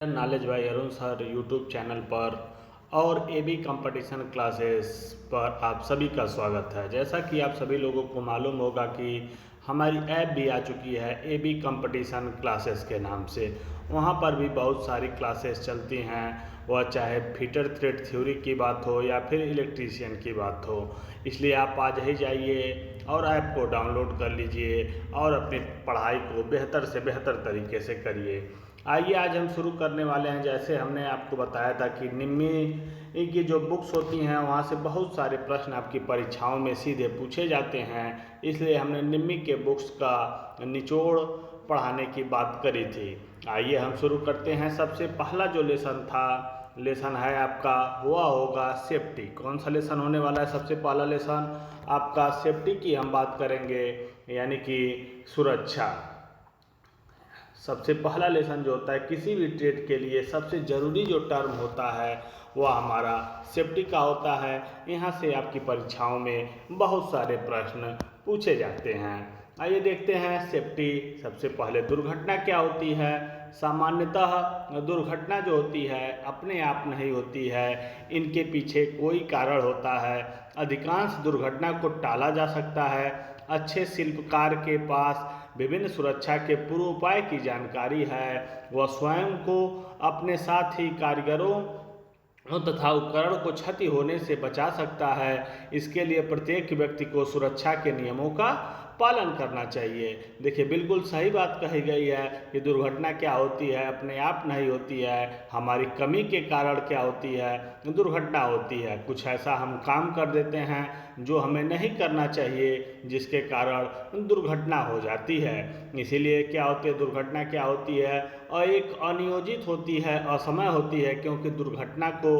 Knowledge by Arun sir YouTube channel पर और AB competition classes पर आप सभी का स्वागत है। जैसा कि आप सभी लोगों को मालूम होगा कि हमारी ऐप भी आ चुकी है एबी कंपटीशन क्लासेस के नाम से। वहाँ पर भी बहुत सारी क्लासेस चलती हैं, वह चाहे फीटर थ्रेड थ्योरी की बात हो या फिर इलेक्ट्रीशियन की बात हो। इसलिए आप आज ही जाइए और ऐप को डाउनलोड कर लीजिए और अपनी पढ़ाई को बेहतर से बेहतर तरीके से करिए। आइए आज हम शुरू करने वाले हैं। जैसे हमने आपको बताया था कि निम्मी की जो बुक्स होती हैं वहाँ से बहुत सारे प्रश्न आपकी परीक्षाओं में सीधे पूछे जाते हैं, इसलिए हमने निम्मी के बुक्स का निचोड़ पढ़ाने की बात करी थी। आइए हम शुरू करते हैं। सबसे पहला जो लेसन है आपका वह होगा सेफ्टी। कौन सा लेसन होने वाला है? सबसे पहला लेसन आपका सेफ्टी की हम बात करेंगे, यानी कि सुरक्षा। सबसे पहला लेसन जो होता है किसी भी ट्रेड के लिए सबसे ज़रूरी जो टर्म होता है वह हमारा सेफ्टी का होता है। यहाँ से आपकी परीक्षाओं में बहुत सारे प्रश्न पूछे जाते हैं। आइए देखते हैं सेफ्टी। सबसे पहले दुर्घटना क्या होती है? सामान्यतः दुर्घटना जो होती है अपने आप नहीं होती है, इनके पीछे कोई कारण होता है। अधिकांश दुर्घटना को टाला जा सकता है। अच्छे शिल्पकार के पास विभिन्न सुरक्षा के पूर्व उपाय की जानकारी है। वह स्वयं को अपने साथ ही कारीगरों तथा उपकरण को क्षति होने से बचा सकता है। इसके लिए प्रत्येक व्यक्ति को सुरक्षा के नियमों का पालन करना चाहिए। देखिए, बिल्कुल सही बात कही गई है कि दुर्घटना क्या होती है अपने आप नहीं होती है, हमारी कमी के कारण क्या होती है दुर्घटना होती है। कुछ ऐसा हम काम कर देते हैं जो हमें नहीं करना चाहिए, जिसके कारण दुर्घटना हो जाती है। इसीलिए क्या होती है दुर्घटना क्या होती है? और एक अनियोजित होती है, असमय होती है, क्योंकि दुर्घटना को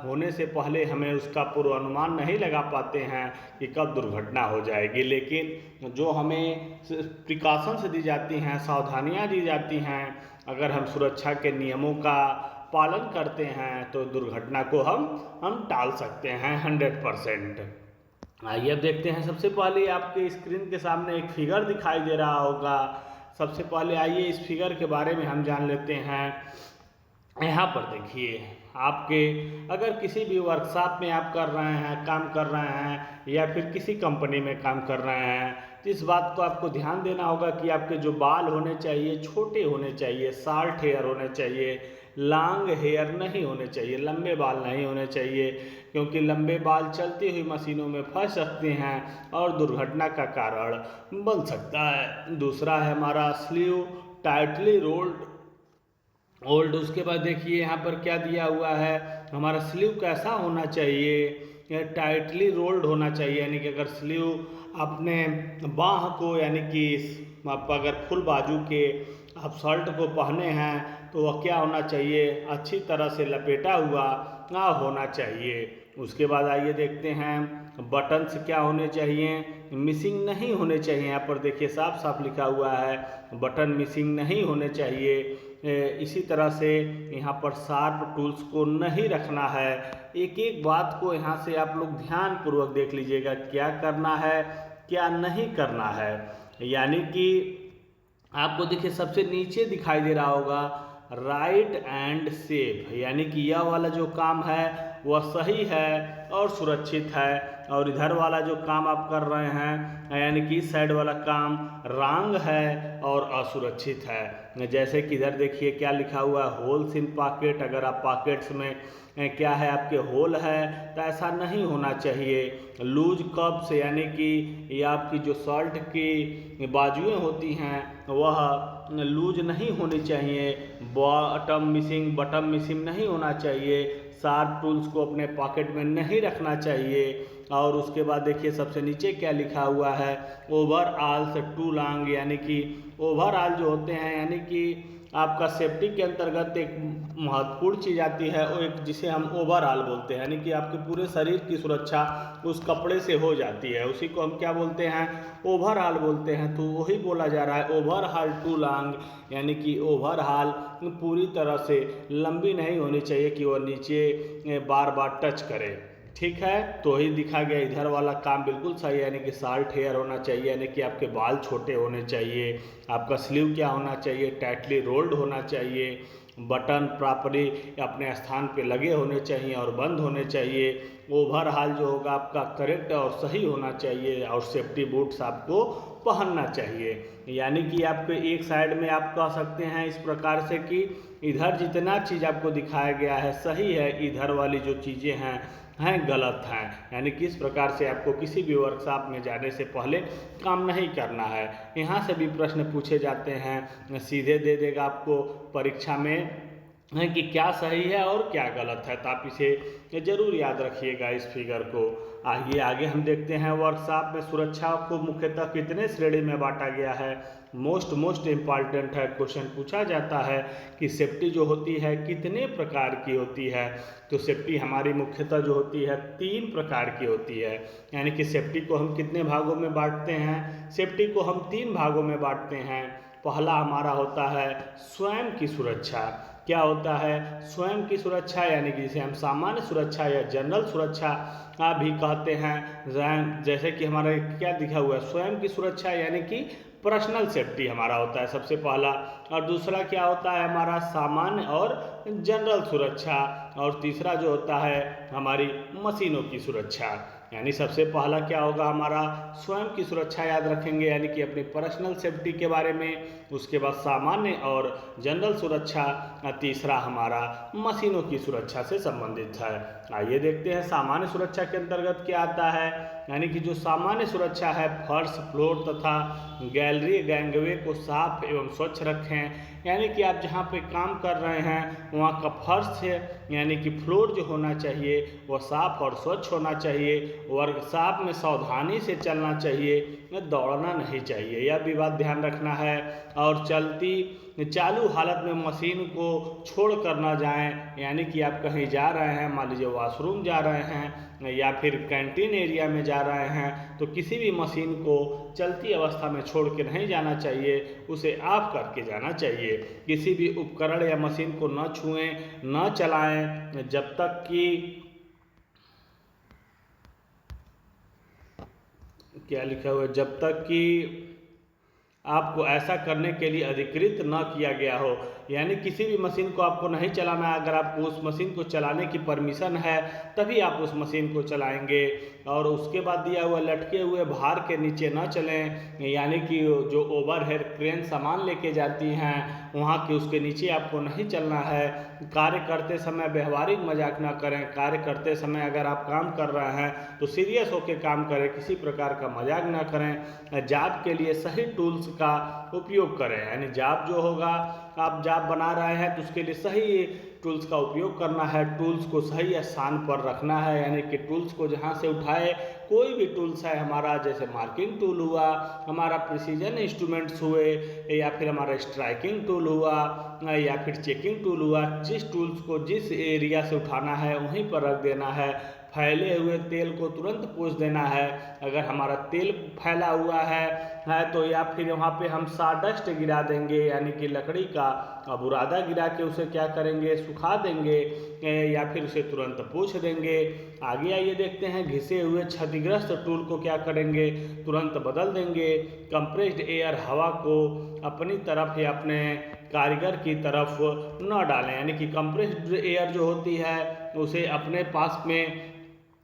होने से पहले हमें उसका पूर्वानुमान नहीं लगा पाते हैं कि कब दुर्घटना हो जाएगी। लेकिन जो हमें प्रिकॉशंस दी जाती हैं, सावधानियां दी जाती हैं, अगर हम सुरक्षा के नियमों का पालन करते हैं तो दुर्घटना को हम टाल सकते हैं 100%। आइए अब देखते हैं। सबसे पहले आपके स्क्रीन के सामने एक फिगर दिखाई दे रहा होगा। सबसे पहले आइए इस फिगर के बारे में हम जान लेते हैं। यहाँ पर देखिए, आपके अगर किसी भी वर्कशॉप में आप कर रहे हैं, काम कर रहे हैं, या फिर किसी कंपनी में काम कर रहे हैं, तो इस बात को आपको ध्यान देना होगा कि आपके जो बाल होने चाहिए छोटे होने चाहिए, शॉर्ट हेयर होने चाहिए, लॉन्ग हेयर नहीं होने चाहिए, लंबे बाल नहीं होने चाहिए, क्योंकि लंबे बाल चलती हुई मशीनों में फंस सकते हैं और दुर्घटना का कारण बन सकता है। दूसरा है हमारा स्लीव टाइटली रोल्ड। उसके बाद देखिए यहाँ पर क्या दिया हुआ है, हमारा स्लीव कैसा होना चाहिए? टाइटली रोल्ड होना चाहिए, यानी कि अगर स्लीव अपने बाह को, यानी कि आप अगर फुल बाजू के आप शर्ट को पहने हैं तो वह क्या होना चाहिए? अच्छी तरह से लपेटा हुआ होना चाहिए। उसके बाद आइए देखते हैं बटन्स क्या होने चाहिए? मिसिंग नहीं होने चाहिए। यहाँ पर देखिए साफ साफ लिखा हुआ है बटन मिसिंग नहीं होने चाहिए। इसी तरह से यहाँ पर शार्प टूल्स को नहीं रखना है। एक एक बात को यहाँ से आप लोग ध्यान पूर्वक देख लीजिएगा, क्या करना है क्या नहीं करना है। यानी कि आपको देखिए सबसे नीचे दिखाई दे रहा होगा राइट एंड सेफ, यानी कि यह वाला जो काम है वह सही है और सुरक्षित है, और इधर वाला जो काम आप कर रहे हैं यानी कि इस साइड वाला काम रॉन्ग है और असुरक्षित है। जैसे कि इधर देखिए क्या लिखा हुआ है, होल्स इन पॉकेट। अगर आप पॉकेट्स में क्या है आपके होल है तो ऐसा नहीं होना चाहिए। लूज कप्स, यानी कि ये आपकी जो शर्ट की बाजुएं होती हैं वह लूज नहीं होनी चाहिए। बटन मिसिंग नहीं होना चाहिए। शार्प टूल्स को अपने पॉकेट में नहीं रखना चाहिए। और उसके बाद देखिए सबसे नीचे क्या लिखा हुआ है, ओवरऑल्स टू लॉन्ग, यानी कि ओवरऑल जो होते हैं, यानी कि आपका सेफ्टी के अंतर्गत एक महत्वपूर्ण चीज़ आती है, वो एक जिसे हम ओवरऑल बोलते हैं, यानी कि आपके पूरे शरीर की सुरक्षा उस कपड़े से हो जाती है, उसी को हम क्या बोलते हैं? ओवरऑल बोलते हैं। तो वही बोला जा रहा है ओवरऑल टू लॉन्ग, यानी कि ओवरऑल पूरी तरह से लंबी नहीं होनी चाहिए कि वह नीचे बार बार टच करे। ठीक है, तो ही दिखा गया। इधर वाला काम बिल्कुल सही है, यानी कि शॉर्ट हेयर होना चाहिए, यानी कि आपके बाल छोटे होने चाहिए। आपका स्लीव क्या होना चाहिए? टाइटली रोल्ड होना चाहिए। बटन प्रॉपरली अपने स्थान पे लगे होने चाहिए और बंद होने चाहिए। ओवरऑल जो होगा आपका करेक्ट और सही होना चाहिए और सेफ्टी बूट्स आपको पहनना चाहिए। यानी कि आपको एक साइड में आप कह सकते हैं इस प्रकार से कि इधर जितना चीज़ आपको दिखाया गया है सही है, इधर वाली जो चीज़ें हैं गलत हैं। यानी किस प्रकार से आपको किसी भी वर्कशॉप में जाने से पहले काम नहीं करना है। यहाँ से भी प्रश्न पूछे जाते हैं, सीधे दे देगा आपको परीक्षा में है कि क्या सही है और क्या गलत है, तो आप इसे जरूर याद रखिएगा इस फिगर को। आइए आगे हम देखते हैं वर्कशॉप में सुरक्षा को मुख्यतः कितने श्रेणी में बांटा गया है। मोस्ट इम्पॉर्टेंट है, क्वेश्चन पूछा जाता है कि सेफ्टी जो होती है कितने प्रकार की होती है। तो सेफ्टी हमारी मुख्यतः जो होती है 3 प्रकार की होती है। यानी कि सेफ्टी को हम कितने भागों में बांटते हैं, सेफ्टी को हम 3 भागों में बांटते हैं। पहला हमारा होता है स्वयं की सुरक्षा। क्या होता है स्वयं की सुरक्षा, यानी कि जिसे हम सामान्य सुरक्षा या जनरल सुरक्षा भी कहते हैं। जैसे कि हमारा क्या दिखा हुआ है, स्वयं की सुरक्षा यानी कि पर्सनल सेफ्टी हमारा होता है सबसे पहला। और दूसरा क्या होता है हमारा सामान्य और जनरल सुरक्षा। और तीसरा जो होता है हमारी मशीनों की सुरक्षा। यानी सबसे पहला क्या होगा हमारा स्वयं की सुरक्षा याद रखेंगे, यानी कि अपनी पर्सनल सेफ्टी के बारे में। उसके बाद सामान्य और जनरल सुरक्षा, तीसरा हमारा मशीनों की सुरक्षा से संबंधित है। आइए देखते हैं सामान्य सुरक्षा के अंतर्गत क्या आता है। यानी कि जो सामान्य सुरक्षा है, फर्श, फ्लोर तथा गैलरी गैंगवे को साफ एवं स्वच्छ रखें। यानी कि आप जहाँ पे काम कर रहे हैं वहाँ का फर्श है यानी कि फ्लोर जो होना चाहिए वह साफ और स्वच्छ होना चाहिए। वर्कशॉप में सावधानी से चलना चाहिए, दौड़ना नहीं चाहिए, यह भी बात ध्यान रखना है। और चालू हालत में मशीन को छोड़ कर ना जाएं। यानी कि आप कहीं जा रहे हैं, मान लीजिए वॉशरूम जा रहे हैं या फिर कैंटीन एरिया में जा रहे हैं, तो किसी भी मशीन को चलती अवस्था में छोड़ के नहीं जाना चाहिए, उसे ऑफ करके जाना चाहिए। किसी भी उपकरण या मशीन को न छुएं, न चलाएं जब तक कि क्या लिखा हुआ है, जब तक कि आपको ऐसा करने के लिए अधिकृत न किया गया हो। यानी किसी भी मशीन को आपको नहीं चलाना है, अगर आपको उस मशीन को चलाने की परमिशन है तभी आप उस मशीन को चलाएंगे। और उसके बाद दिया हुआ लटके हुए भार के नीचे न चलें। यानी कि जो ओवरहेड क्रेन सामान लेके जाती हैं वहाँ के उसके नीचे आपको नहीं चलना है। कार्य करते समय व्यवहारिक मजाक ना करें। कार्य करते समय अगर आप काम कर रहे हैं तो सीरियस होकर काम करें, किसी प्रकार का मजाक ना करें। जॉब के लिए सही टूल्स का उपयोग करें। यानी जॉब जो होगा, आप जॉब बना रहे हैं तो उसके लिए सही टूल्स का उपयोग करना है। टूल्स को सही स्थान पर रखना है, यानी कि टूल्स को जहाँ से उठाए, कोई भी टूल्स है हमारा, जैसे मार्किंग टूल हुआ, हमारा प्रिसीजन इंस्ट्रूमेंट्स हुए, या फिर हमारा स्ट्राइकिंग टूल हुआ, या फिर चेकिंग टूल हुआ, जिस टूल्स को जिस एरिया से उठाना है वहीं पर रख देना है। फैले हुए तेल को तुरंत पोंछ देना है। अगर हमारा तेल फैला हुआ है तो या फिर वहाँ पे हम साडस्ट गिरा देंगे, यानी कि लकड़ी का बुरादा गिरा के उसे क्या करेंगे, सुखा देंगे, या फिर उसे तुरंत पोंछ देंगे। आगे आइए देखते हैं, घिसे हुए क्षतिग्रस्त टूल को क्या करेंगे, तुरंत बदल देंगे। कंप्रेस्ड एयर हवा को अपनी तरफ या अपने कारीगर की तरफ न डालें। यानी कि कंप्रेस्ड एयर जो होती है उसे अपने पास में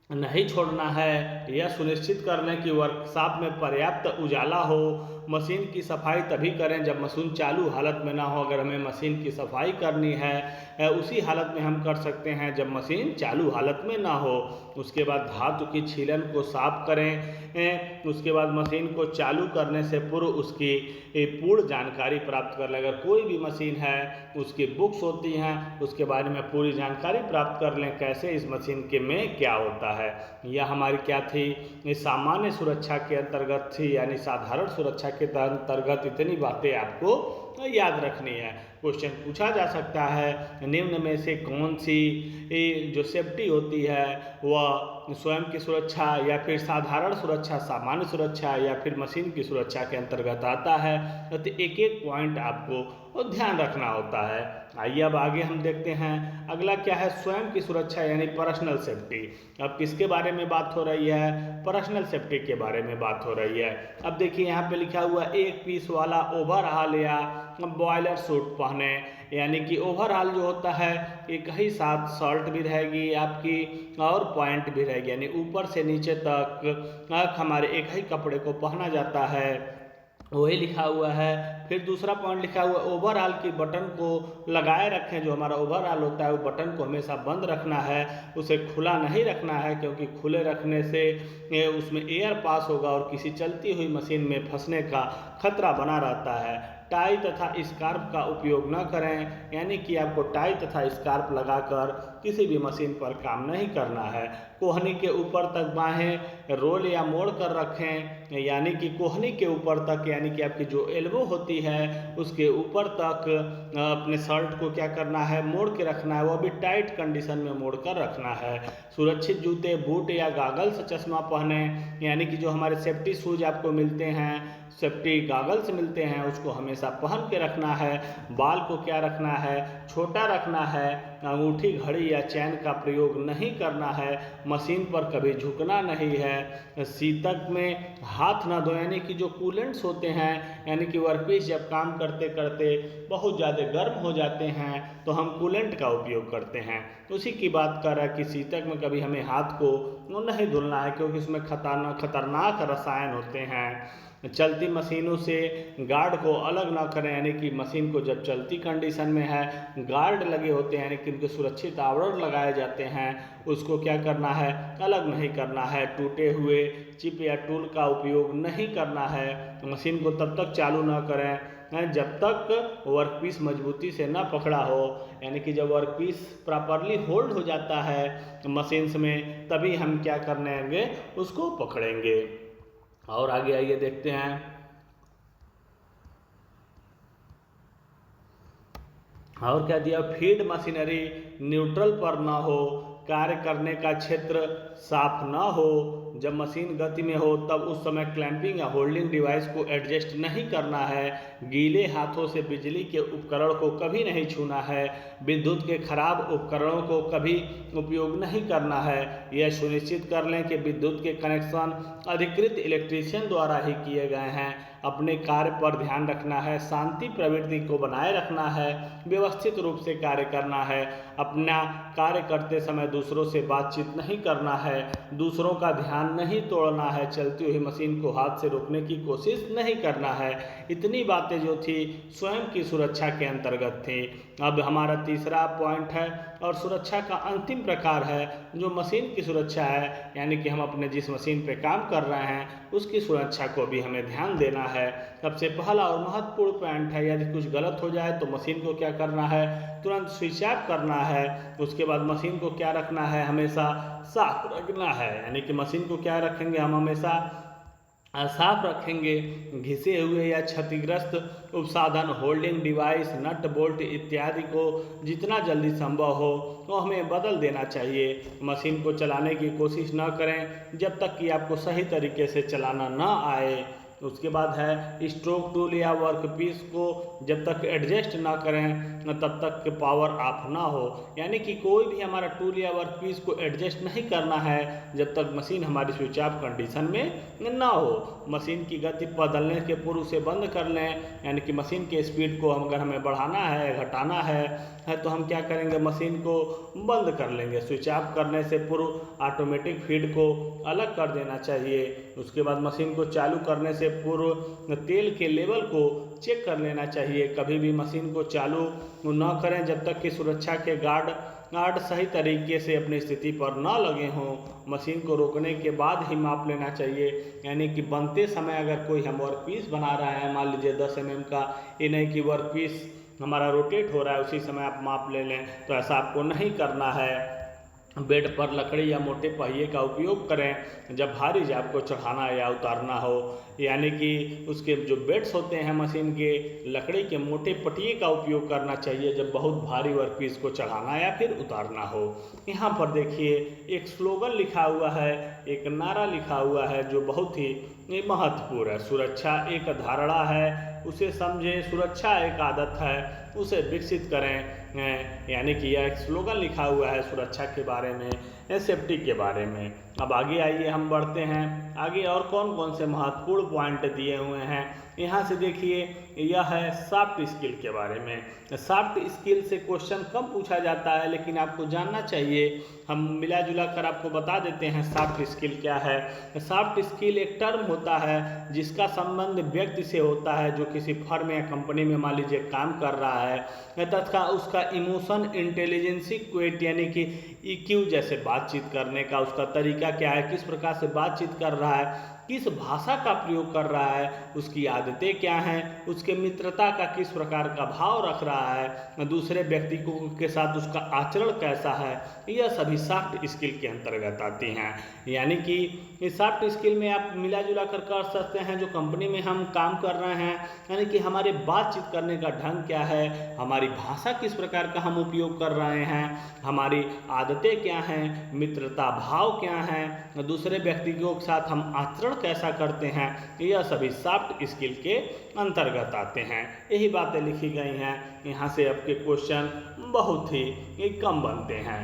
नहीं छोड़ना है। यह सुनिश्चित कर लें कि वर्कशॉप में पर्याप्त उजाला हो। मशीन की सफाई तभी करें जब मशीन चालू हालत में ना हो। अगर हमें मशीन की सफाई करनी है उसी हालत में हम कर सकते हैं जब मशीन चालू हालत में ना हो। उसके बाद धातु की छीलन को साफ करें। उसके बाद मशीन को चालू करने से पूर्व उसकी पूर्ण जानकारी प्राप्त कर लें। अगर कोई भी मशीन है उसकी बुक्स होती हैं, उसके बारे में पूरी जानकारी प्राप्त कर लें, कैसे इस मशीन के में क्या होता है। यह हमारी क्या थी, सामान्य सुरक्षा के अंतर्गत थी। यानी साधारण सुरक्षा के अंतर्गत इतनी बातें आपको याद रखनी है। क्वेश्चन पूछा जा सकता है, निम्न में से कौन सी जो सेफ्टी होती है वह स्वयं की सुरक्षा या फिर साधारण सुरक्षा, सामान्य सुरक्षा या फिर मशीन की सुरक्षा के अंतर्गत आता है। तो एक एक पॉइंट आपको ध्यान रखना होता है। आइए अब आगे हम देखते हैं, अगला क्या है, स्वयं की सुरक्षा यानी पर्सनल सेफ्टी। अब किसके बारे में बात हो रही है, पर्सनल सेफ्टी के बारे में बात हो रही है। अब देखिए यहाँ पे लिखा हुआ एक पीस वाला ओवरऑल या बॉयलर सूट पहने, यानी कि ओवरऑल जो होता है एक ही साथ शर्ट भी रहेगी आपकी और पैंट भी रहेगी, यानी ऊपर से नीचे तक हमारे एक ही कपड़े को पहना जाता है, वही लिखा हुआ है। फिर दूसरा पॉइंट लिखा हुआ है ओवरऑल की बटन को लगाए रखें। जो हमारा ओवरऑल होता है वो बटन को हमेशा बंद रखना है, उसे खुला नहीं रखना है, क्योंकि खुले रखने से उसमें एयर पास होगा और किसी चलती हुई मशीन में फंसने का खतरा बना रहता है। टाई तथा स्कार्फ का उपयोग न करें, यानी कि आपको टाई तथा स्कार्फ लगाकर किसी भी मशीन पर काम नहीं करना है। कोहनी के ऊपर तक बाहें रोल या मोड़ कर रखें, यानी कि कोहनी के ऊपर तक, यानी कि आपकी जो एल्बो होती है उसके ऊपर तक अपने शर्ट को क्या करना है, मोड़ के रखना है, वो भी टाइट कंडीशन में मोड़ कर रखना है। सुरक्षित जूते, बूट या गागल्स, चश्मा पहने, यानी कि जो हमारे सेफ्टी शूज आपको मिलते हैं, सेफ्टी गागल्स मिलते हैं, उसको हमेशा पहन के रखना है। बाल को क्या रखना है, छोटा रखना है। अंगूठी, घड़ी या चैन का प्रयोग नहीं करना है। मशीन पर कभी झुकना नहीं है। शीतक में हाथ ना धो, यानी कि जो कूलेंट्स होते हैं, यानी कि वर्कपीस जब काम करते करते बहुत ज़्यादा गर्म हो जाते हैं तो हम कूलेंट का उपयोग करते हैं। उसी की बात कर रहा है कि शीतक में कभी हमें हाथ को नहीं धुलना है, क्योंकि इसमें खतरनाक रसायन होते हैं। चलती मशीनों से गार्ड को अलग ना करें, यानी कि मशीन को जब चलती कंडीशन में है गार्ड लगे होते हैं, यानी कि उनके सुरक्षित आवरण लगाए जाते हैं, उसको क्या करना है, अलग नहीं करना है। टूटे हुए चिप या टूल का उपयोग नहीं करना है। मशीन को तब तक चालू ना करें जब तक वर्कपीस मजबूती से ना पकड़ा हो, यानी कि जब वर्कपीस प्रॉपरली होल्ड हो जाता है मशीन्स में तभी हम क्या करने उसको पकड़ेंगे। और आगे आइए देखते हैं। और क्या दिया, फीड मशीनरी न्यूट्रल पर ना हो, कार्य करने का क्षेत्र साफ ना हो। जब मशीन गति में हो तब उस समय क्लैंपिंग या होल्डिंग डिवाइस को एडजस्ट नहीं करना है। गीले हाथों से बिजली के उपकरण को कभी नहीं छूना है। विद्युत के खराब उपकरणों को कभी उपयोग नहीं करना है। यह सुनिश्चित कर लें कि विद्युत के कनेक्शन अधिकृत इलेक्ट्रीशियन द्वारा ही किए गए हैं। अपने कार्य पर ध्यान रखना है, शांति प्रवृत्ति को बनाए रखना है, व्यवस्थित रूप से कार्य करना है। अपना कार्य करते समय दूसरों से बातचीत नहीं करना है, दूसरों का ध्यान नहीं तोड़ना है, चलती हुई मशीन को हाथ से रोकने की कोशिश नहीं करना है। इतनी बातें जो थी स्वयं की सुरक्षा के अंतर्गत थी। अब हमारा तीसरा पॉइंट है और सुरक्षा का अंतिम प्रकार है जो मशीन की सुरक्षा है, यानी कि हम अपने जिस मशीन पे काम कर रहे हैं उसकी सुरक्षा को भी हमें ध्यान देना है। सबसे पहला और महत्वपूर्ण पॉइंट है, यदि कुछ गलत हो जाए तो मशीन को क्या करना है, तुरंत स्विच ऑफ करना है। उसके बाद मशीन को क्या रखना है, हमेशा साफ रखना है, यानी कि मशीन को क्या रखेंगे, हम हमेशा साफ रखेंगे। घिसे हुए या क्षतिग्रस्त उपसाधन, होल्डिंग डिवाइस, नट बोल्ट इत्यादि को जितना जल्दी संभव हो तो हमें बदल देना चाहिए। मशीन को चलाने की कोशिश न करें जब तक कि आपको सही तरीके से चलाना न आए। उसके बाद है स्ट्रोक टूल या वर्कपीस को जब तक एडजस्ट ना करें तब तक पावर ऑफ ना हो, यानी कि कोई भी हमारा टूल या वर्कपीस को एडजस्ट नहीं करना है जब तक मशीन हमारी स्विच ऑफ कंडीशन में ना हो। मशीन की गति बदलने के पूर्व से बंद कर लें, यानी कि मशीन के स्पीड को अगर हमें बढ़ाना है घटाना है तो हम क्या करेंगे, मशीन को बंद कर लेंगे। स्विच ऑफ करने से पूर्व ऑटोमेटिक फीड को अलग कर देना चाहिए। उसके बाद मशीन को चालू करने से पूर्व तेल के लेवल को चेक कर लेना चाहिए। कभी भी मशीन को चालू न करें जब तक कि सुरक्षा के गार्ड सही तरीके से अपनी स्थिति पर न लगे हों। मशीन को रोकने के बाद ही माप लेना चाहिए, यानी कि बनते समय अगर कोई हम वर्कपीस बना रहा है, मान लीजिए 10 mm का, ये नहीं कि वर्कपीस हमारा रोटेट हो रहा है उसी समय आप माप ले लें, तो ऐसा आपको नहीं करना है। बेड पर लकड़ी या मोटे पहिए का उपयोग करें जब भारी जाब को चढ़ाना या उतारना हो, यानी कि उसके जो बेड्स होते हैं मशीन के, लकड़ी के मोटे पटिए का उपयोग करना चाहिए जब बहुत भारी वर्कपीस को चढ़ाना या फिर उतारना हो। यहाँ पर देखिए एक स्लोगन लिखा हुआ है, एक नारा लिखा हुआ है जो बहुत ही महत्वपूर्ण है। सुरक्षा एक धारणा है, उसे समझे, सुरक्षा एक आदत है। उसे विकसित करें। यानी कि यह एक स्लोगन लिखा हुआ है सुरक्षा के बारे में, सेफ्टी के बारे में। अब आगे आइए हम बढ़ते हैं, आगे और कौन कौन से महत्वपूर्ण पॉइंट दिए हुए हैं यहाँ से देखिए। यह है सॉफ्ट स्किल के बारे में। सॉफ्ट स्किल से क्वेश्चन कम पूछा जाता है, लेकिन आपको जानना चाहिए। हम मिला जुला कर आपको बता देते हैं सॉफ्ट स्किल क्या है। सॉफ्ट स्किल एक टर्म होता है जिसका संबंध व्यक्ति से होता है जो किसी फर्म या कंपनी में मान लीजिए काम कर रहा है, तथा उसका इमोशन इंटेलिजेंसी क्वेट यानी कि EQ जैसे बातचीत करने का उसका तरीका क्या है, किस प्रकार से बातचीत कर रहा है, किस भाषा का प्रयोग कर रहा है, उसकी आदतें क्या हैं, उसके मित्रता का किस प्रकार का भाव रख रहा है, दूसरे व्यक्ति को के साथ उसका आचरण कैसा है, यह सभी सॉफ्ट स्किल के अंतर्गत आती हैं। यानी कि इस सॉफ्ट स्किल में आप मिला जुला कर सकते हैं जो कंपनी में हम काम कर रहे हैं, यानी कि हमारे बातचीत करने का ढंग क्या है, हमारी भाषा किस प्रकार का हम उपयोग कर रहे हैं, हमारी आदतें क्या हैं, मित्रता भाव क्या हैं, दूसरे व्यक्तियों के साथ हम आचरण कैसा करते हैं, यह सभी सॉफ्ट स्किल के अंतर्गत आते हैं। यही बातें लिखी गई हैं। यहाँ से आपके क्वेश्चन बहुत ही कम बनते हैं।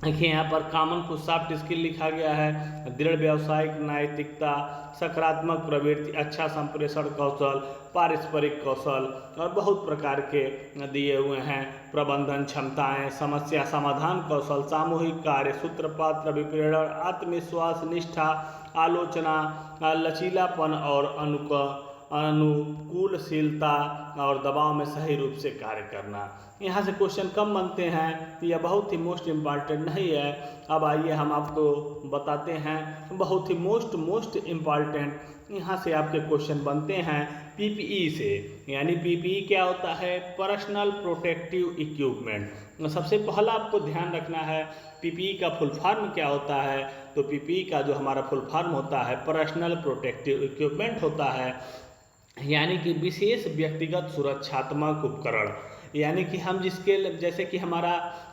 देखिए यहाँ पर कॉमन कुछ सॉफ्ट स्किल लिखा गया है। दृढ़ व्यावसायिक नैतिकता, सकारात्मक प्रवृत्ति, अच्छा संप्रेषण कौशल, पारस्परिक कौशल और बहुत प्रकार के दिए हुए हैं। प्रबंधन क्षमताएं, समस्या समाधान कौशल, सामूहिक कार्य, सूत्रपात्र विप्रेरण, आत्मविश्वास, निष्ठा, आलोचना, लचीलापन और अनुकूलशीलता और दबाव में सही रूप से कार्य करना। यहाँ से क्वेश्चन कम बनते हैं, यह बहुत ही मोस्ट इम्पॉर्टेंट नहीं है। अब आइए हम आपको बताते हैं बहुत ही मोस्ट इम्पॉर्टेंट यहाँ से आपके क्वेश्चन बनते हैं PPE से। यानी PPE क्या होता है? Personal protective equipment. सबसे पहला आपको ध्यान रखना है PPE का फुल फॉर्म क्या होता है। तो PPE का जो हमारा फुल फॉर्म होता है पर्सनल प्रोटेक्टिव इक्विपमेंट होता है, यानी कि विशेष व्यक्तिगत सुरक्षात्मक उपकरण। यानी कि हम जिसके जैसे कि हमारा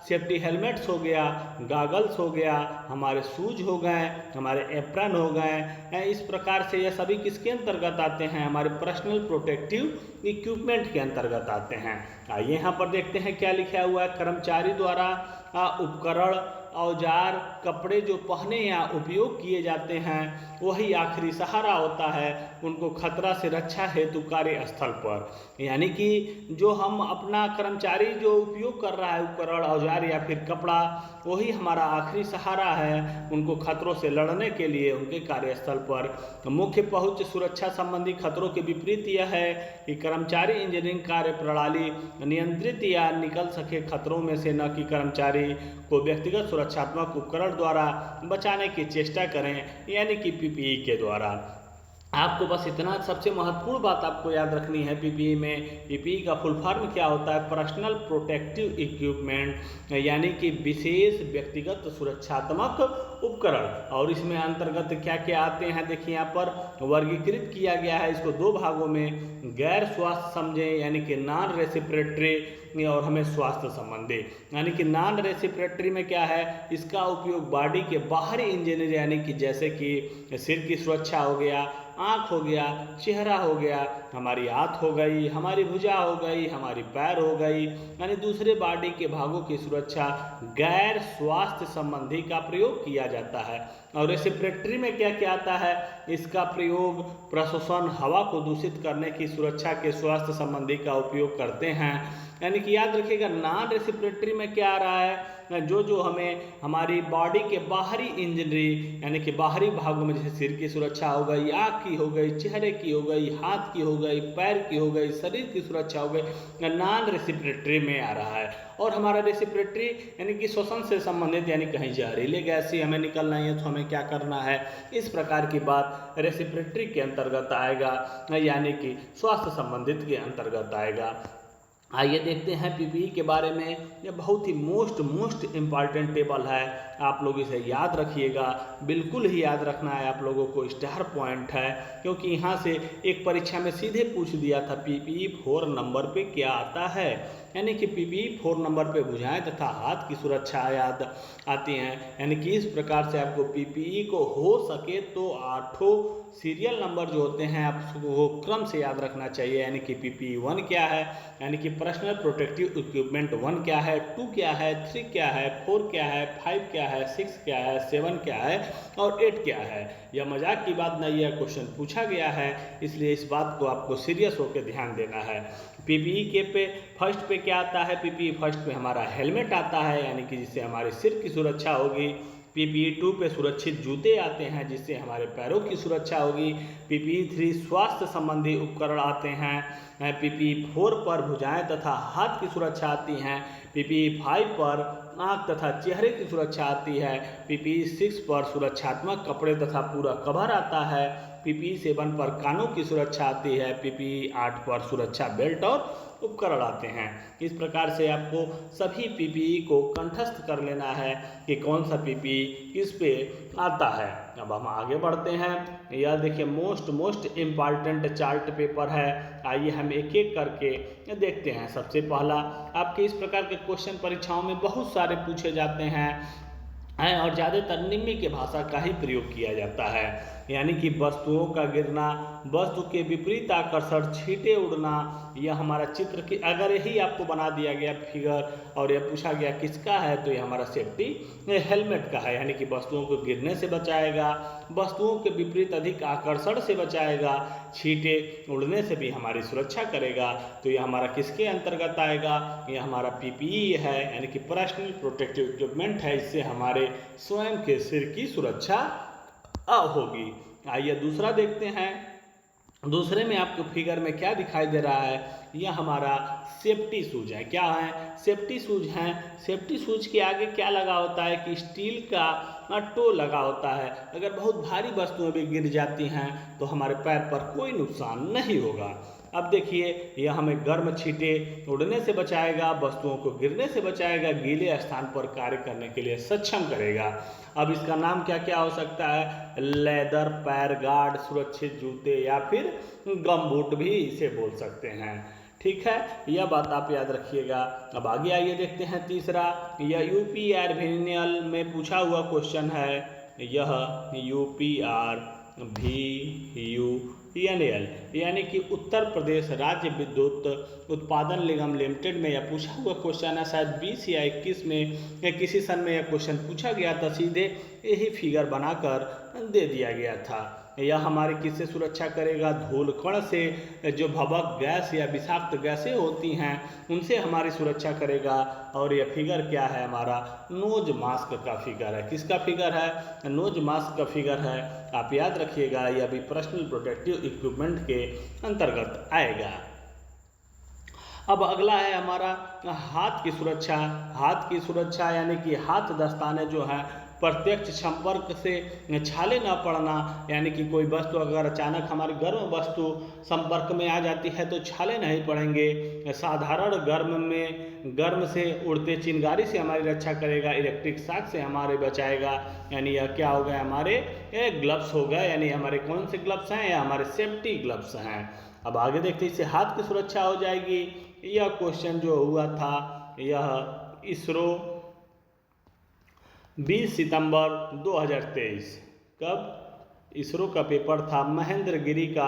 सेफ्टी हेलमेट्स हो गया, गॉगल्स हो गया, हमारे शूज हो गए, हमारे एप्रन हो गए, इस प्रकार से यह सभी किसके अंतर्गत आते हैं? हमारे पर्सनल प्रोटेक्टिव इक्विपमेंट के अंतर्गत आते हैं। आइए यहाँ पर देखते हैं क्या लिखा हुआ है। कर्मचारी द्वारा उपकरण, औजार, कपड़े जो पहने या उपयोग किए जाते हैं वही आखिरी सहारा होता है उनको खतरा से रक्षा हेतु कार्यस्थल पर। यानी कि जो हम अपना कर्मचारी जो उपयोग कर रहा है उपकरण, औजार या फिर कपड़ा, वही हमारा आखिरी सहारा है उनको खतरों से लड़ने के लिए उनके कार्यस्थल पर। मुख्य पहुंच सुरक्षा संबंधी खतरों के विपरीत यह है कि कर्मचारी इंजीनियरिंग कार्य प्रणाली नियंत्रित या निकल सके खतरों में से, न कि कर्मचारी को व्यक्तिगत सुरक्षात्मक उपकरण द्वारा बचाने की चेष्टा करें, यानी कि PPE के द्वारा। आपको बस इतना सबसे महत्वपूर्ण बात आपको याद रखनी है PPE में। PPE का फुल फॉर्म क्या होता है? पर्सनल प्रोटेक्टिव इक्विपमेंट, यानी कि विशेष व्यक्तिगत सुरक्षात्मक उपकरण। और इसमें अंतर्गत क्या क्या आते हैं देखिए यहाँ पर वर्गीकृत किया गया है इसको दो भागों में। गैर स्वास्थ्य समझें यानी कि नॉन रेसिपिरेटरी, और हमें स्वास्थ्य संबंधी। यानी कि नॉन रेसिपिरेटरी में क्या है? इसका उपयोग बॉडी के बाहरी इंजीनियर यानी कि जैसे कि सिर की सुरक्षा हो गया, आँख हो गया, चेहरा हो गया, हमारी हाथ हो गई, हमारी भुजा हो गई, हमारी पैर हो गई, यानी दूसरे बॉडी के भागों की सुरक्षा गैर स्वास्थ्य संबंधी का प्रयोग किया जाता है। और रेसिपिरेटरी में क्या क्या आता है? इसका प्रयोग प्रश्वसन, हवा को दूषित करने की सुरक्षा के स्वास्थ्य संबंधी का उपयोग करते हैं। यानी कि याद रखिएगा नॉन रेसिपिरेटरी में क्या आ रहा है? जो हमें हमारी बॉडी के बाहरी इंजरी यानी कि बाहरी भागों में जैसे सिर की सुरक्षा हो गई, आँख की हो गई, चेहरे की हो गई, हाथ की हो गई, पैर की हो गई, शरीर की सुरक्षा हो गई, नॉन रेसिपिरेटरी में आ रहा है। और हमारा रेसिपिरेटरी यानी कि श्वसन से संबंधित, यानी कहीं जहरीले गैस से हमें निकलना है तो हमें क्या करना है, इस प्रकार की बात रेसिपिरेटरी के अंतर्गत आएगा, यानी कि स्वास्थ्य संबंधित के अंतर्गत आएगा। आइए देखते हैं PPE के बारे में। यह बहुत ही मोस्ट इम्पॉर्टेंट टेबल है, आप लोग इसे याद रखिएगा, बिल्कुल ही याद रखना है आप लोगों को, स्टार पॉइंट है, क्योंकि यहाँ से एक परीक्षा में सीधे पूछ दिया था PPE 4 नंबर पे क्या आता है। यानी कि पीपीई 4 नंबर पे भुजाएं तथा हाथ की सुरक्षा याद आती हैं। यानी कि इस प्रकार से आपको पीपीई को हो सके तो 8 सीरियल नंबर जो होते हैं आपको क्रम से याद रखना चाहिए। यानी कि पीपीई 1 क्या है, यानी कि पर्सनल प्रोटेक्टिव इक्विपमेंट 1 क्या है, 2 क्या है, 3 क्या है, 4 क्या है, 5 क्या है, 6 क्या है, 7 क्या है और 8 क्या है। यह मजाक की बात नहीं है, क्वेश्चन पूछा गया है, इसलिए इस बात को आपको सीरियस होकर ध्यान देना है। पीपीई के पे फर्स्ट पे क्या आता है, पीपीई फर्स्ट पे हमारा हेलमेट आता है, यानी कि जिससे हमारे सिर की सुरक्षा होगी। पीपीई 2 पे सुरक्षित जूते आते हैं जिससे हमारे पैरों की सुरक्षा होगी। पीपीई 3 स्वास्थ्य संबंधी उपकरण आते हैं। पीपीई 4 पर भुजाएं तथा हाथ की सुरक्षा आती हैं। पीपीई 5 पर आँख तथा चेहरे की सुरक्षा आती है। पीपीई 6 पर सुरक्षात्मक कपड़े तथा पूरा कवर आता है। पीपीई 7 पर कानों की सुरक्षा आती है। पीपीई 8 पर सुरक्षा बेल्ट और उपकरण आते हैं। इस प्रकार से आपको सभी पीपीई को कंठस्थ कर लेना है कि कौन सा पीपीई किस पे आता है। अब हम आगे बढ़ते हैं। यह देखिए मोस्ट इम्पॉर्टेंट चार्ट पेपर है। आइए हम एक एक करके देखते हैं। सबसे पहला आपके इस प्रकार के क्वेश्चन परीक्षाओं में बहुत सारे पूछे जाते हैं और ज़्यादातर निम्न की भाषा का ही प्रयोग किया जाता है। यानी कि वस्तुओं का गिरना, वस्तु के विपरीत आकर्षण, छींटे उड़ना, यह हमारा चित्र की अगर यही आपको बना दिया गया फिगर और यह पूछा गया किसका है तो यह हमारा सेफ्टी हेलमेट का है। यानी कि वस्तुओं को गिरने से बचाएगा, वस्तुओं के विपरीत अधिक आकर्षण से बचाएगा, छींटे उड़ने से भी हमारी सुरक्षा करेगा। तो यह हमारा किसके अंतर्गत आएगा, यह हमारा पीपीई है, यानी कि पर्सनल प्रोटेक्टिव इक्विपमेंट है। इससे हमारे स्वयं के सिर की सुरक्षा होगी। आइए दूसरा देखते हैं। दूसरे में आपको फिगर में क्या दिखाई दे रहा है, यह हमारा सेफ्टी शूज है। क्या है, सेफ्टी शूज हैं। सेफ्टी शूज के आगे क्या लगा होता है कि स्टील का टो लगा होता है। अगर बहुत भारी वस्तुएं भी गिर जाती हैं तो हमारे पैर पर कोई नुकसान नहीं होगा। अब देखिए यह हमें गर्म छींटे उड़ने से बचाएगा, वस्तुओं को गिरने से बचाएगा, गीले स्थान पर कार्य करने के लिए सक्षम करेगा। अब इसका नाम क्या क्या हो सकता है, लेदर पैर गार्ड, सुरक्षित जूते या फिर गमबूट भी इसे बोल सकते हैं। ठीक है, यह बात आप याद रखिएगा। अब आगे आइए देखते हैं तीसरा। यह यूपीआर वेनियल में पूछा हुआ क्वेश्चन है। यह UPRVUNL यानी कि उत्तर प्रदेश राज्य विद्युत उत्पादन निगम लिमिटेड में यह पूछा हुआ क्वेश्चन है। शायद 20 या 21 में या किसी सन में यह क्वेश्चन पूछा गया था, सीधे यही फिगर बनाकर दे दिया गया था। यह हमारी किससे सुरक्षा करेगा, धूल कण से, जो भभक गैस या विषाक्त गैसें होती हैं उनसे हमारी सुरक्षा करेगा। और यह फिगर क्या है, हमारा नोज मास्क का फिगर है। किसका फिगर है, नोज मास्क का फिगर है। आप याद रखिएगा, यह भी पर्सनल प्रोटेक्टिव इक्विपमेंट के अंतर्गत आएगा। अब अगला है हमारा हाथ की सुरक्षा। हाथ की सुरक्षा यानी कि हाथ दस्ताने जो है प्रत्यक्ष संपर्क से छाले न पड़ना, यानी कि कोई वस्तु अगर अचानक हमारी गर्म वस्तु संपर्क में आ जाती है तो छाले नहीं पड़ेंगे। साधारण गर्म से उड़ते चिंगारी से हमारी रक्षा करेगा, इलेक्ट्रिक शॉक से हमारे बचाएगा। यानी यह क्या हो गया, हमारे ग्लव्स हो गए। यानी हमारे कौन से ग्लव्स हैं, यह हमारे सेफ्टी ग्लव्स हैं। अब आगे देखते हैं, इससे हाथ की सुरक्षा हो जाएगी। यह क्वेश्चन जो हुआ था, यह इसरो 20 सितंबर 2023, कब इसरो का पेपर था महेंद्रगिरी का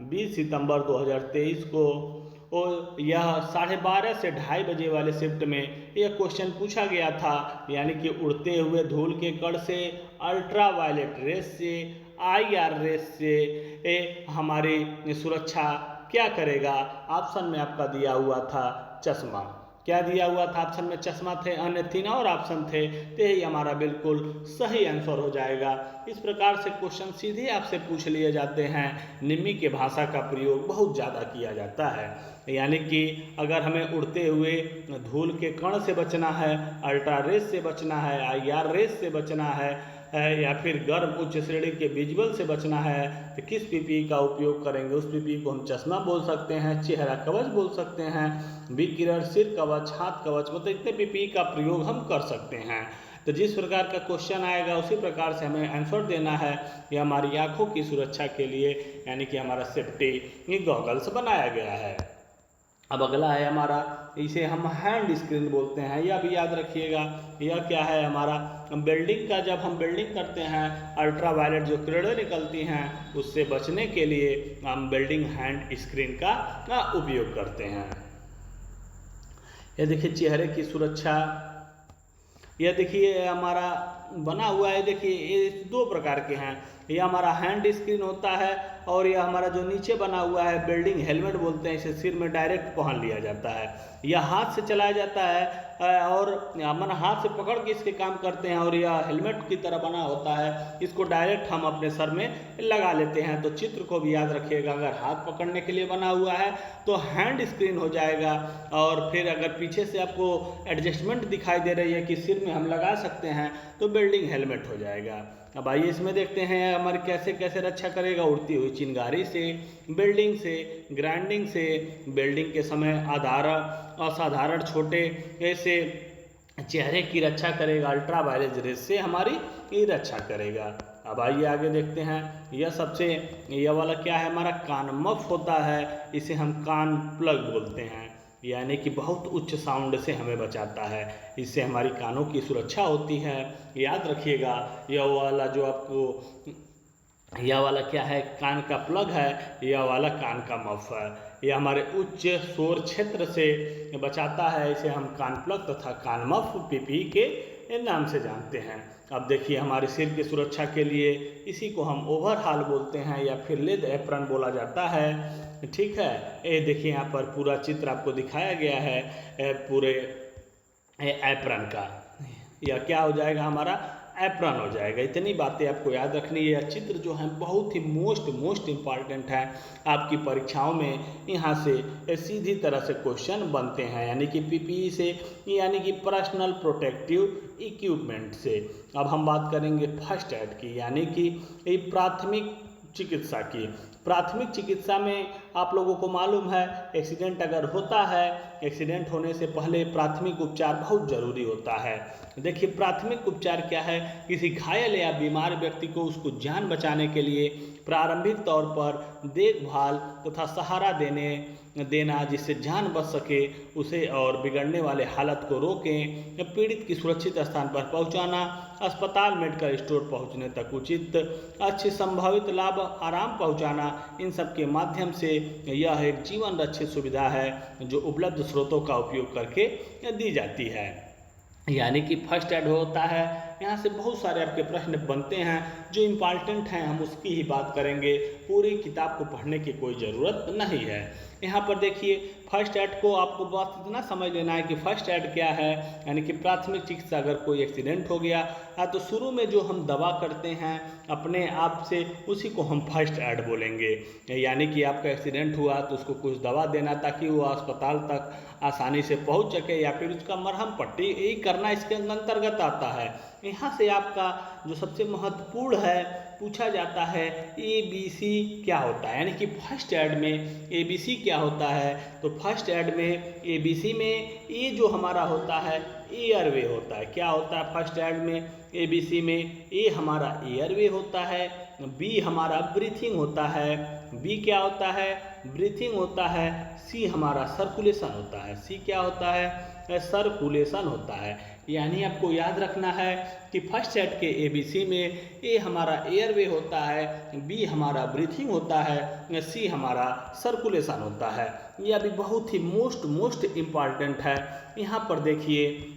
20 सितंबर 2023 को। और यह 12:30 से 2:30 बजे वाले शिफ्ट में यह क्वेश्चन पूछा गया था। यानी कि उड़ते हुए धूल के कण से, अल्ट्रा वायलेट रेस से, IR रेस से हमारी सुरक्षा क्या करेगा। ऑप्शन में आपका दिया हुआ था चश्मा। क्या दिया हुआ था ऑप्शन में, चश्मा थे, अन्य 3 और ऑप्शन थे, तो यही हमारा बिल्कुल सही आंसर हो जाएगा। इस प्रकार से क्वेश्चन सीधे आपसे पूछ लिए जाते हैं। निम्न की भाषा का प्रयोग बहुत ज़्यादा किया जाता है। यानी कि अगर हमें उड़ते हुए धूल के कण से बचना है, अल्ट्रा रेस से बचना है, IR रेस से बचना है या फिर गर्म उच्च श्रेणी के विजुअल से बचना है, तो किस पीपीई का उपयोग करेंगे। उस पीपीई को हम चश्मा बोल सकते हैं, चेहरा कवच बोल सकते हैं, विकिरण, सिर कवच, हाथ कवच, मतलब इतने पीपीई का प्रयोग हम कर सकते हैं। तो जिस प्रकार का क्वेश्चन आएगा उसी प्रकार से हमें आंसर देना है। यह हमारी आंखों की सुरक्षा के लिए, यानी कि हमारा सेफ्टी गॉगल्स बनाया गया है। अब अगला है हमारा, इसे हम हैंड स्क्रीन बोलते हैं, यह भी याद रखिएगा। यह क्या है हमारा, बिल्डिंग का, जब हम बिल्डिंग करते हैं अल्ट्रावायलेट जो किरणें निकलती हैं उससे बचने के लिए हम बिल्डिंग हैंड स्क्रीन का उपयोग करते हैं। यह देखिए चेहरे की सुरक्षा, यह देखिए हमारा बना हुआ है, देखिए ये दो प्रकार के हैं, यह हमारा हैंड स्क्रीन होता है और यह हमारा जो नीचे बना हुआ है बिल्डिंग हेलमेट बोलते हैं, इसे सिर में डायरेक्ट पहन लिया जाता है। यह हाथ से चलाया जाता है और मन हाथ से पकड़ के इसके काम करते हैं, और यह हेलमेट की तरह बना होता है, इसको डायरेक्ट हम अपने सर में लगा लेते हैं। तो चित्र को भी याद रखिएगा, अगर हाथ पकड़ने के लिए बना हुआ है तो हैंड स्क्रीन हो जाएगा, और फिर अगर पीछे से आपको एडजस्टमेंट दिखाई दे रही है कि सिर में हम लगा सकते हैं तो बिल्डिंग हेलमेट हो जाएगा। अब आइए इसमें देखते हैं हमारी कैसे कैसे रक्षा करेगा। उड़ती हुई चिंगारी से, बिल्डिंग से, ग्राइंडिंग से, बिल्डिंग के समय असाधारण छोटे ऐसे चेहरे की रक्षा करेगा, अल्ट्रावायलेट रेज से हमारी ये रक्षा करेगा। अब आइए आगे देखते हैं, यह वाला क्या है हमारा, कान मफ होता है, इसे हम कान प्लग बोलते हैं, यानी कि बहुत उच्च साउंड से हमें बचाता है, इससे हमारी कानों की सुरक्षा होती है। याद रखिएगा, यह वाला जो आपको, यह वाला क्या है, कान का प्लग है, यह वाला कान का मफ है, यह हमारे उच्च शोर क्षेत्र से बचाता है, इसे हम कान प्लग तथा कान मफ पीपी के नाम से जानते हैं। अब देखिए हमारे सिर की सुरक्षा के लिए इसी को हम ओवरऑल बोलते हैं या फिर लेद एप्रन बोला जाता है। ठीक है, ये देखिए यहाँ पर पूरा चित्र आपको दिखाया गया है पूरे एप्रन का, यह क्या हो जाएगा हमारा एप्रन हो जाएगा। इतनी बातें आपको याद रखनी है। यह चित्र जो है बहुत ही मोस्ट इम्पॉर्टेंट है, आपकी परीक्षाओं में यहाँ से सीधी तरह से क्वेश्चन बनते हैं, यानी कि पीपीई से, यानी कि पर्सनल प्रोटेक्टिव इक्विपमेंट से। अब हम बात करेंगे फर्स्ट एड की, यानी कि प्राथमिक चिकित्सा की। प्राथमिक चिकित्सा में आप लोगों को मालूम है, एक्सीडेंट अगर होता है, एक्सीडेंट होने से पहले प्राथमिक उपचार बहुत ज़रूरी होता है। देखिए प्राथमिक उपचार क्या है, किसी घायल या बीमार व्यक्ति को उसको जान बचाने के लिए प्रारंभिक तौर पर देखभाल तथा सहारा देना जिससे जान बच सके उसे, और बिगड़ने वाले हालत को रोकें, पीड़ित की सुरक्षित स्थान पर पहुंचाना, अस्पताल मेडिकल स्टोर पहुंचने तक उचित अच्छी संभावित लाभ आराम पहुंचाना, इन सब के माध्यम से यह एक जीवन रक्षित सुविधा है जो उपलब्ध स्रोतों का उपयोग करके दी जाती है। यानी कि फर्स्ट एड होता है। यहाँ से बहुत सारे आपके प्रश्न बनते हैं जो इम्पॉर्टेंट हैं, हम उसकी ही बात करेंगे, पूरी किताब को पढ़ने की कोई ज़रूरत नहीं है। यहाँ पर देखिए फर्स्ट एड को आपको बस इतना समझ लेना है कि फर्स्ट एड क्या है, यानी कि प्राथमिक चिकित्सा। अगर कोई एक्सीडेंट हो गया तो शुरू में जो हम दवा करते हैं अपने आप से, उसी को हम फर्स्ट एड बोलेंगे। यानी कि आपका एक्सीडेंट हुआ तो उसको कुछ दवा देना ताकि वो अस्पताल तक आसानी से पहुंच सके, या फिर उसका मरहम पट्टी यही करना इसके अंतर्गत आता है। यहाँ से आपका जो सबसे महत्वपूर्ण है पूछा जाता है, ABC क्या होता है, यानी कि फर्स्ट एड में ABC क्या होता है। तो फर्स्ट एड में ABC में ए जो हमारा होता है एयरवे होता है। क्या होता है फर्स्ट एड में ABC में, ए हमारा एयरवे होता है, बी हमारा ब्रीथिंग होता है, बी क्या होता है ब्रीथिंग होता है, सी हमारा सर्कुलेशन होता है, सी क्या होता है सर्कुलेशन होता है। यानी आपको याद रखना है कि फर्स्ट एड के ABC में ए हमारा एयरवे होता है, बी हमारा ब्रीथिंग होता है, सी हमारा सर्कुलेशन होता है। यह भी बहुत ही मोस्ट इम्पॉर्टेंट है। यहाँ पर देखिए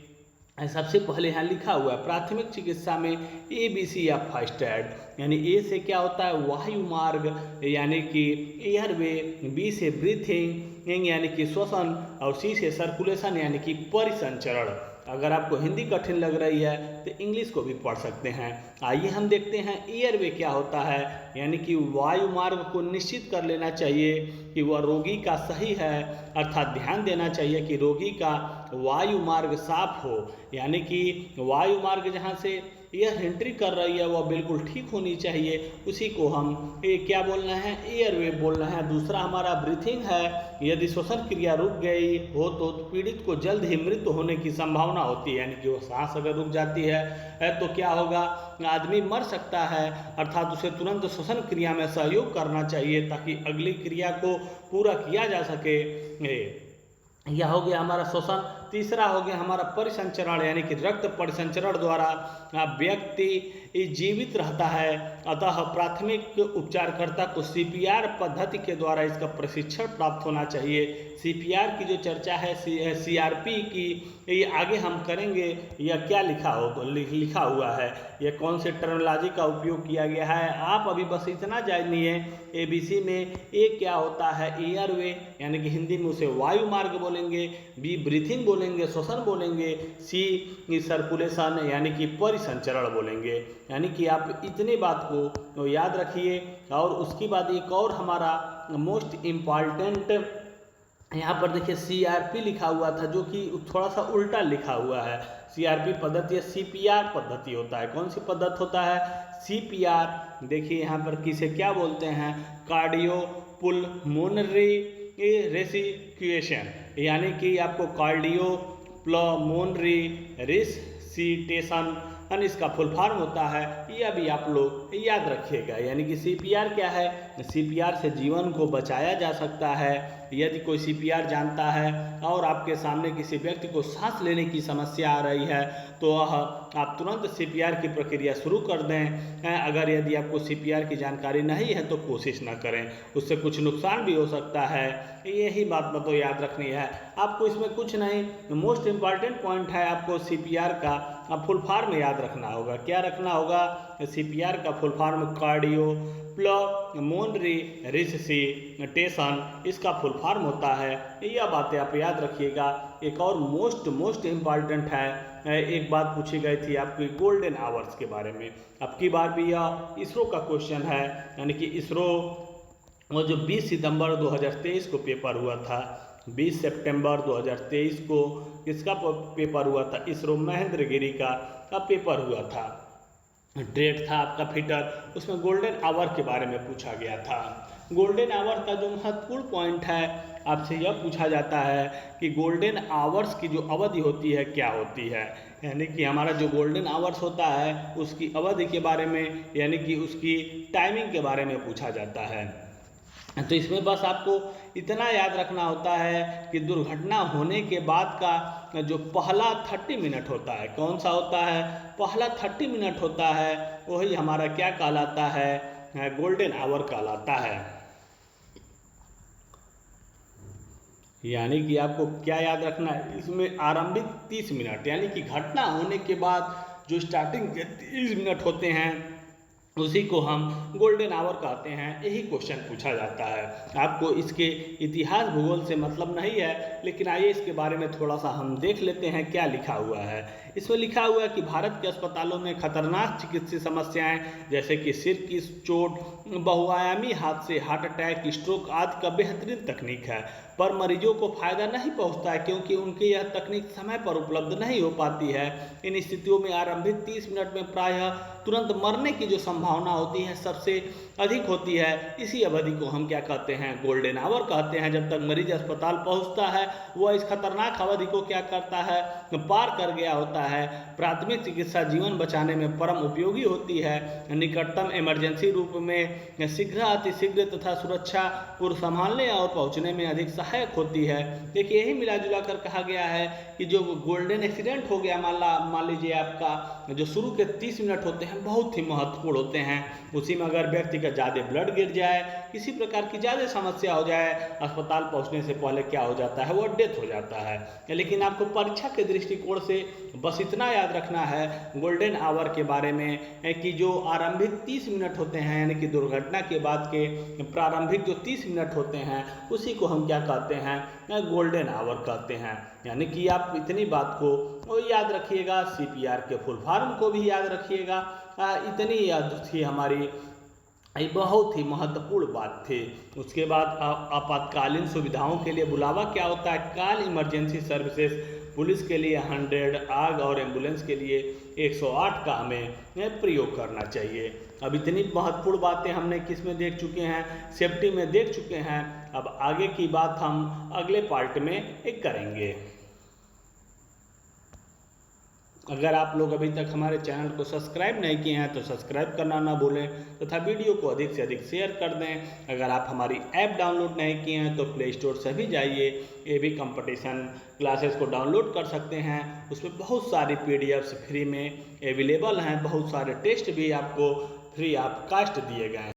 सबसे पहले यहाँ लिखा हुआ है प्राथमिक चिकित्सा में ABC या फर्स्ट एड, यानी ए से क्या होता है वायु मार्ग यानी कि एयरवे, बी से ब्रीथिंग यानी कि श्वसन, और सी से सर्कुलेशन यानी कि परिसंचरण। अगर आपको हिंदी कठिन लग रही है तो इंग्लिश को भी पढ़ सकते हैं। आइए हम देखते हैं एयरवे क्या होता है, यानी कि वायु मार्ग को निश्चित कर लेना चाहिए कि वह रोगी का सही है, अर्थात ध्यान देना चाहिए कि रोगी का वायु मार्ग साफ हो, यानी कि वायु मार्ग जहाँ से एयर एंट्री कर रही है वह बिल्कुल ठीक होनी चाहिए, उसी को हम क्या बोलना है एयरवे बोलना है। दूसरा हमारा ब्रीथिंग है, यदि श्वसन क्रिया रुक गई हो तो पीड़ित को जल्द ही मृत्यु होने की संभावना होती है, यानी कि वो सांस अगर रुक जाती है तो क्या होगा आदमी मर सकता है, अर्थात उसे तुरंत श्वसन क्रिया में सहयोग करना चाहिए ताकि अगली क्रिया को पूरा किया जा सके। यह हो गया हमारा श्वसन। तीसरा हो गया हमारा परिसंचरण, यानी कि रक्त परिसंचरण द्वारा व्यक्ति जीवित रहता है। अतः प्राथमिक उपचारकर्ता को सीपीआर पद्धति के द्वारा इसका प्रशिक्षण प्राप्त होना चाहिए। सीपीआर की जो चर्चा है सीआरपी की, ये आगे हम करेंगे। यह क्या लिखा हुआ है, यह कौन से टर्मिनोलॉजी का उपयोग किया गया है, आप अभी बस इतना जानिए। एबीसी में ए क्या होता है, एयरवे, यानी कि हिंदी में उसे वायु मार्ग बोलेंगे। बी ब्रीथिंग बोलेंगे, श्वसन बोलेंगे। सी सर्कुलेशन, यानी कि परिसंचरण बोलेंगे। यानी कि आप इतनी बात को याद रखिए। और उसके बाद एक और हमारा मोस्ट इम्पॉर्टेंट, यहाँ पर देखिए सीआरपी लिखा हुआ था, जो कि थोड़ा सा उल्टा लिखा हुआ है। सीआरपी पद्धति या सीपीआर पद्धति होता है। कौन सी पद्धति होता है, सीपीआर। देखिए यहाँ पर किसे क्या बोलते हैं, कार्डियोपुल्मोनरी रेसिक्यूएशन, यानी कि आपको कार्डियोपुल्मोनरी रेसिटेशन इसका फुल फॉर्म होता है। यह भी आप लोग याद रखिएगा। यानी कि सीपीआर क्या है, सीपीआर से जीवन को बचाया जा सकता है। यदि कोई सीपीआर जानता है और आपके सामने किसी व्यक्ति को सांस लेने की समस्या आ रही है तो आप तुरंत सीपीआर की प्रक्रिया शुरू कर दें। अगर यदि आपको सीपीआर की जानकारी नहीं है तो कोशिश न करें, उससे कुछ नुकसान भी हो सकता है। यही बात तो याद रखनी है आपको, इसमें कुछ नहीं। मोस्ट इम्पॉर्टेंट पॉइंट है, आपको सीपीआर का फुल फॉर्म याद रखना होगा। क्या रखना होगा, सीपीआर का फुल फॉर्म कार्डियोपुल्मोनरी रेसिटेशन, इसका फुल फॉर्म होता है। यह बातें आप याद रखिएगा। एक और मोस्ट इम्पॉर्टेंट है, एक बात पूछी गई थी आपकी गोल्डन आवर्स के बारे में। अब की बार भी यह इसरो का क्वेश्चन है। यानी कि इसरो वो जो 20 सितंबर 2023 को पेपर हुआ था, 20 सितंबर 2023 को किसका पेपर हुआ था, इसरो महेंद्र गिरी का पेपर हुआ था। डेट था आपका फिटर, उसमें गोल्डन आवर के बारे में पूछा गया था। गोल्डन आवर का जो महत्वपूर्ण पॉइंट है, आपसे यह पूछा जाता है कि गोल्डन आवर्स की जो अवधि होती है क्या होती है। यानी कि हमारा जो गोल्डन आवर्स होता है उसकी अवधि के बारे में, यानी कि उसकी टाइमिंग के बारे में पूछा जाता है। तो इसमें बस आपको इतना याद रखना होता है कि दुर्घटना होने के बाद का जो पहला 30 मिनट होता है, कौन सा होता है, पहला 30 मिनट होता है, वही हमारा क्या कहलाता है, गोल्डन आवर कहलाता है। यानी कि आपको क्या याद रखना है, इसमें आरंभिक 30 मिनट, यानी कि घटना होने के बाद जो स्टार्टिंग के 30 मिनट होते हैं उसी को हम गोल्डन आवर कहते हैं। यही क्वेश्चन पूछा जाता है। आपको इसके इतिहास भूगोल से मतलब नहीं है, लेकिन आइए इसके बारे में थोड़ा सा हम देख लेते हैं क्या लिखा हुआ है। इसमें लिखा हुआ है कि भारत के अस्पतालों में खतरनाक चिकित्सीय समस्याएं जैसे कि सिर की चोट, बहुआयामी हादसे, हार्ट अटैक, स्ट्रोक आदि का बेहतरीन तकनीक है, पर मरीजों को फायदा नहीं पहुंचता है क्योंकि उनकी यह तकनीक समय पर उपलब्ध नहीं हो पाती है। इन स्थितियों में आरंभिक 30 मिनट में प्रायः तुरंत मरने की जो संभावना होती है सबसे अधिक होती है। इसी अवधि को हम क्या कहते हैं, गोल्डन आवर कहते हैं। जब तक मरीज अस्पताल पहुंचता है वह इस खतरनाक अवधि को क्या करता है, पार कर गया होता है। प्राथमिक चिकित्सा जीवन बचाने में परम उपयोगी होती है। निकटतम इमरजेंसी रूप में शीघ्र, अतिशीघ्र तथा सुरक्षा पूर्व संभालने और पहुंचने में अधिक सहायक होती है। देखिए यही मिला जुला कर कहा गया है कि जो गोल्डन एक्सीडेंट हो गया, मान लीजिए आपका जो शुरू के 30 मिनट होते हैं बहुत ही महत्वपूर्ण होते हैं। उसी में अगर व्यक्ति का ज़्यादा ब्लड गिर जाए, किसी प्रकार की ज़्यादा समस्या हो जाए, अस्पताल पहुंचने से पहले क्या हो जाता है, वो डेथ हो जाता है। लेकिन आपको परीक्षा के दृष्टिकोण से बस इतना याद रखना है गोल्डन आवर के बारे में कि जो आरंभिक 30 मिनट होते हैं, यानी कि दुर्घटना के बाद के प्रारंभिक जो 30 मिनट होते हैं उसी को हम क्या कहते हैं, गोल्डन आवर कहते हैं। यानी कि आप इतनी बात को याद रखिएगा, सीपीआर के फुल फॉर्म को भी याद रखिएगा। इतनी याद थी हमारी, ये बहुत ही महत्वपूर्ण बात थी। उसके बाद आपातकालीन सुविधाओं के लिए बुलावा क्या होता है, कॉल इमरजेंसी सर्विसेज। पुलिस के लिए 100, आग और एम्बुलेंस के लिए 108 का हमें प्रयोग करना चाहिए। अब इतनी महत्वपूर्ण बातें हमने किस में देख चुके हैं, सेफ्टी में देख चुके हैं। अब आगे की बात हम अगले पार्ट में करेंगे। अगर आप लोग अभी तक हमारे चैनल को सब्सक्राइब नहीं किए हैं तो सब्सक्राइब करना ना भूलें तथा वीडियो को अधिक से अधिक शेयर कर दें। अगर आप हमारी ऐप डाउनलोड नहीं किए हैं तो प्ले स्टोर से भी जाइए, एबी कंपटीशन क्लासेस को डाउनलोड कर सकते हैं। उसमें बहुत सारी पीडीएफ्स फ्री में अवेलेबल हैं, बहुत सारे टेस्ट भी आपको फ्री ऑफ कास्ट दिए गए हैं।